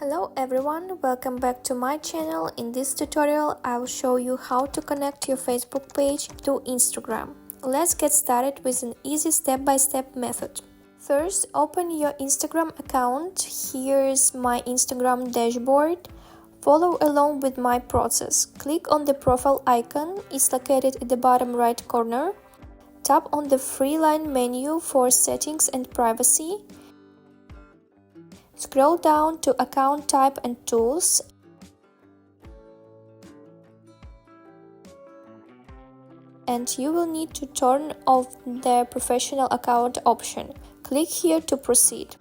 Hello everyone, welcome back to my channel. In this tutorial, I will show you how to connect your Facebook page to Instagram. Let's get started with an easy step-by-step method. First, open your Instagram account. Here's my Instagram dashboard. Follow along with my process. Click on the profile icon, it's located at the bottom right corner. Tap on the three line menu for settings and privacy. Scroll down to Account Type and Tools. And you will need to turn off the Professional Account option. Click here to proceed.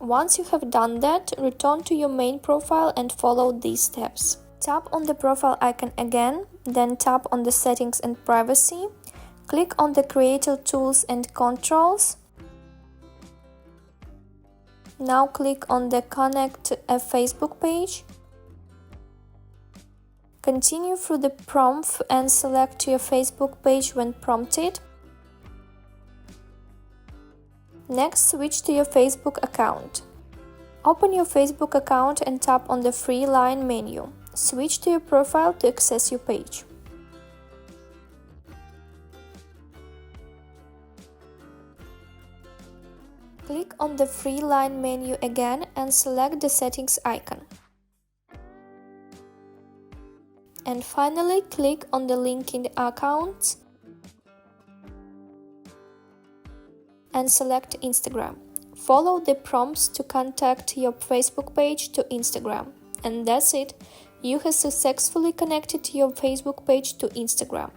Once you have done that, return to your main profile and follow these steps. Tap on the profile icon again, then tap on the Settings and Privacy. Click on the Creator Tools and Controls. Now click on the Connect a Facebook page. Continue through the prompt and select your Facebook page when prompted. Next, switch to your Facebook account. Open your Facebook account and tap on the three line menu. Switch to your profile to access your page. Click on the three line menu again and select the settings icon. And finally, click on the link in the accounts and select Instagram. Follow the prompts to contact your Facebook page to Instagram. And that's it. You have successfully connected your Facebook page to Instagram.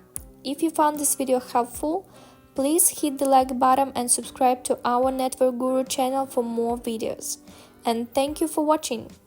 If you found this video helpful, please hit the like button and subscribe to our Network Guru channel for more videos. And thank you for watching.